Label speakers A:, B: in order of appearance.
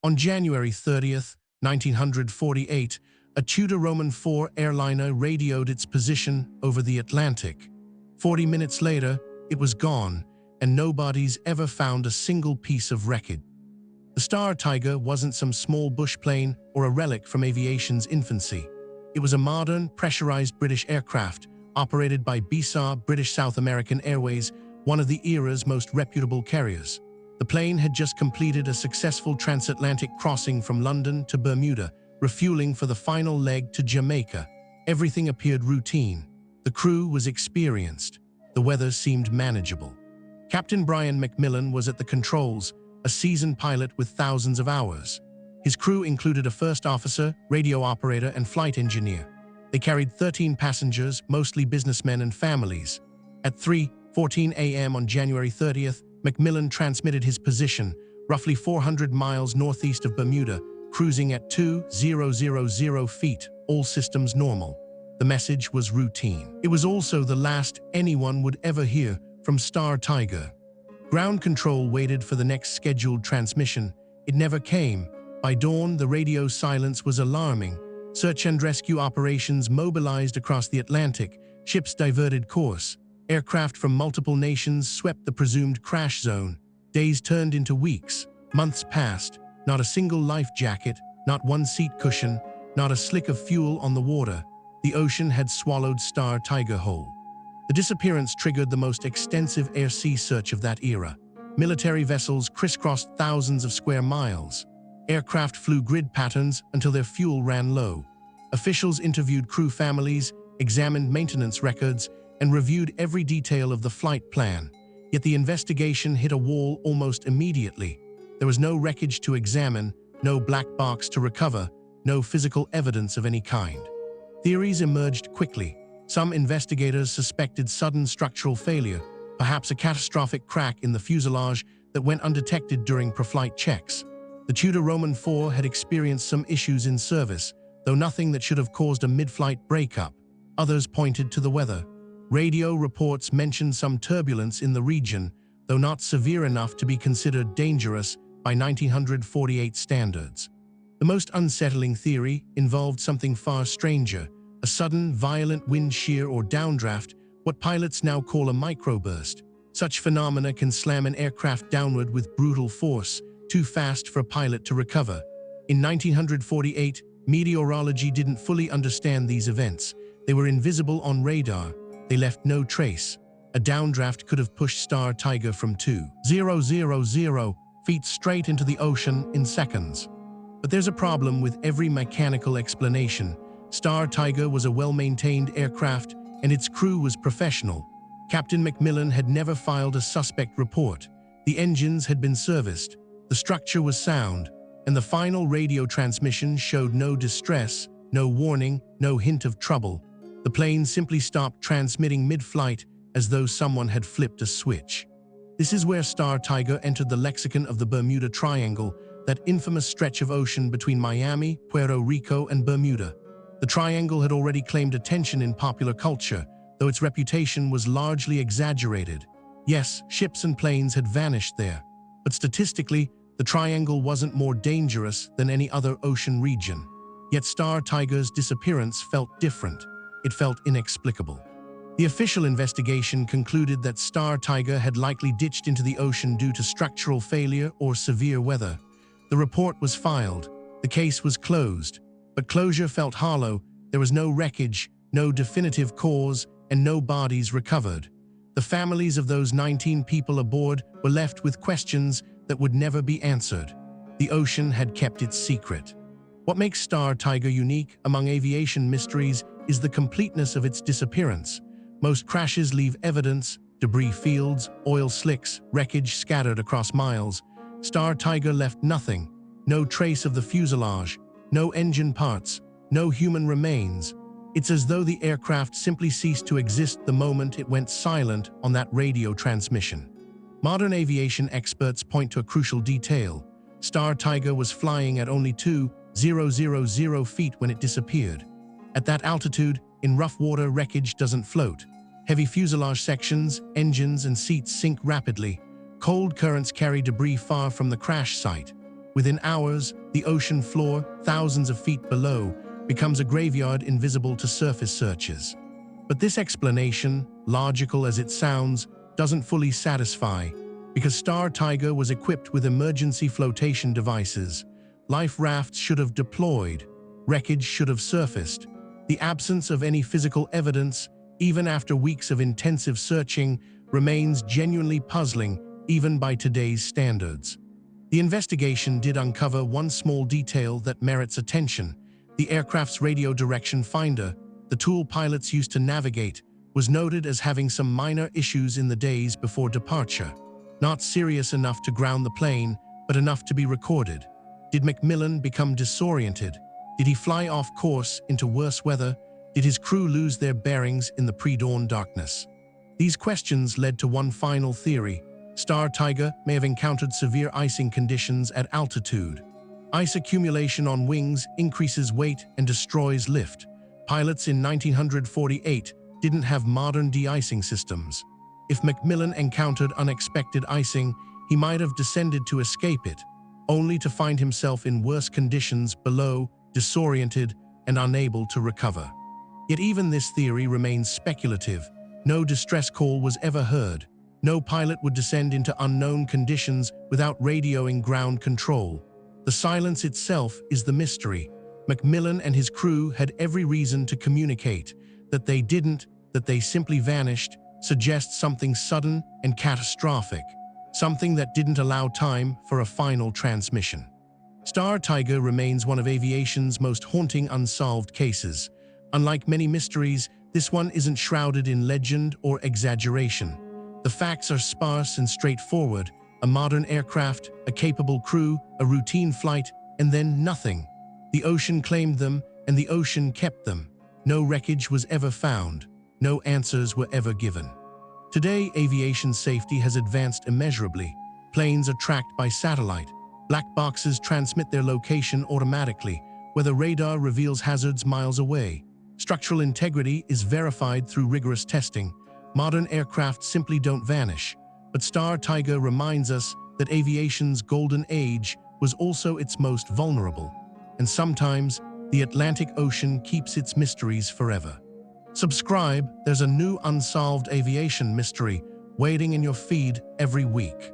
A: On January 30th, 1948, a Tudor Roman IV airliner radioed its position over the Atlantic. 40 minutes later, it was gone, and nobody's ever found a single piece of wreckage. The Star Tiger wasn't some small bush plane or a relic from aviation's infancy. It was a modern, pressurized British aircraft operated by BSA, British South American Airways, one of the era's most reputable carriers. The plane had just completed a successful transatlantic crossing from London to Bermuda, refueling for the final leg to Jamaica. Everything appeared routine. The crew was experienced. The weather seemed manageable. Captain Brian McMillan was at the controls, a seasoned pilot with thousands of hours. His crew included a first officer, radio operator, and flight engineer. They carried 13 passengers, mostly businessmen and families. At 3:14 a.m. on January 30th, McMillan transmitted his position, roughly 400 miles northeast of Bermuda, cruising at 2,000 feet, all systems normal. The message was routine. It was also the last anyone would ever hear from Star Tiger. Ground control waited for the next scheduled transmission. It never came. By dawn, the radio silence was alarming. Search and rescue operations mobilized across the Atlantic. Ships diverted course. Aircraft from multiple nations swept the presumed crash zone. Days turned into weeks. Months passed. Not a single life jacket, not one seat cushion, not a slick of fuel on the water. The ocean had swallowed Star Tiger whole. The disappearance triggered the most extensive air-sea search of that era. Military vessels crisscrossed thousands of square miles. Aircraft flew grid patterns until their fuel ran low. Officials interviewed crew families, examined maintenance records, and reviewed every detail of the flight plan. Yet the investigation hit a wall almost immediately. There was no wreckage to examine, no black box to recover, no physical evidence of any kind. Theories emerged quickly. Some investigators suspected sudden structural failure, perhaps a catastrophic crack in the fuselage that went undetected during pre-flight checks. The Tudor Roman IV had experienced some issues in service, though nothing that should have caused a mid-flight breakup. Others pointed to the weather. Radio reports mentioned some turbulence in the region, though not severe enough to be considered dangerous by 1948 standards. The most unsettling theory involved something far stranger, a sudden, violent wind shear or downdraft, what pilots now call a microburst. Such phenomena can slam an aircraft downward with brutal force, too fast for a pilot to recover. In 1948, meteorology didn't fully understand these events. They were invisible on radar. They left no trace. A downdraft could have pushed Star Tiger from 2,000 feet straight into the ocean in seconds. But there's a problem with every mechanical explanation. Star Tiger was a well-maintained aircraft, and its crew was professional. Captain McMillan had never filed a suspect report. The engines had been serviced. The structure was sound, and the final radio transmission showed no distress, no warning, no hint of trouble. The plane simply stopped transmitting mid-flight as though someone had flipped a switch. This is where Star Tiger entered the lexicon of the Bermuda Triangle, that infamous stretch of ocean between Miami, Puerto Rico, and Bermuda. The triangle had already claimed attention in popular culture, though its reputation was largely exaggerated. Yes, ships and planes had vanished there, but statistically, the triangle wasn't more dangerous than any other ocean region. Yet Star Tiger's disappearance felt different. It felt inexplicable. The official investigation concluded that Star Tiger had likely ditched into the ocean due to structural failure or severe weather. The report was filed. The case was closed. But closure felt hollow. There was no wreckage, no definitive cause, and no bodies recovered. The families of those 19 people aboard were left with questions that would never be answered. The ocean had kept its secret. What makes Star Tiger unique among aviation mysteries is the completeness of its disappearance. Most crashes leave evidence, debris fields, oil slicks, wreckage scattered across miles. Star Tiger left nothing. No trace of the fuselage, no engine parts, no human remains. It's as though the aircraft simply ceased to exist the moment it went silent on that radio transmission. Modern aviation experts point to a crucial detail. Star Tiger was flying at only 2,000 feet when it disappeared. At that altitude, in rough water, wreckage doesn't float. Heavy fuselage sections, engines, and seats sink rapidly. Cold currents carry debris far from the crash site. Within hours, the ocean floor, thousands of feet below, becomes a graveyard invisible to surface searchers. But this explanation, logical as it sounds, doesn't fully satisfy, because Star Tiger was equipped with emergency flotation devices. Life rafts should have deployed. Wreckage should have surfaced. The absence of any physical evidence, even after weeks of intensive searching, remains genuinely puzzling, even by today's standards. The investigation did uncover one small detail that merits attention. The aircraft's radio direction finder, the tool pilots used to navigate, was noted as having some minor issues in the days before departure. Not serious enough to ground the plane, but enough to be recorded. Did McMillan become disoriented? Did he fly off course into worse weather? Did his crew lose their bearings in the pre-dawn darkness? These questions led to one final theory. Star Tiger may have encountered severe icing conditions at altitude. Ice accumulation on wings increases weight and destroys lift. Pilots in 1948 didn't have modern de-icing systems. If McMillan encountered unexpected icing, he might have descended to escape it, only to find himself in worse conditions below, disoriented and unable to recover. Yet even this theory remains speculative. No distress call was ever heard. No pilot would descend into unknown conditions without radioing ground control. The silence itself is the mystery. McMillan and his crew had every reason to communicate. That they didn't, that they simply vanished, suggests something sudden and catastrophic, something that didn't allow time for a final transmission. Star Tiger remains one of aviation's most haunting unsolved cases. Unlike many mysteries, this one isn't shrouded in legend or exaggeration. The facts are sparse and straightforward: a modern aircraft, a capable crew, a routine flight, and then nothing. The ocean claimed them, and the ocean kept them. No wreckage was ever found. No answers were ever given. Today, aviation safety has advanced immeasurably. Planes are tracked by satellite. Black boxes transmit their location automatically, whether radar reveals hazards miles away. Structural integrity is verified through rigorous testing. Modern aircraft simply don't vanish. But Star Tiger reminds us that aviation's golden age was also its most vulnerable. And sometimes, the Atlantic Ocean keeps its mysteries forever. Subscribe, there's a new unsolved aviation mystery waiting in your feed every week.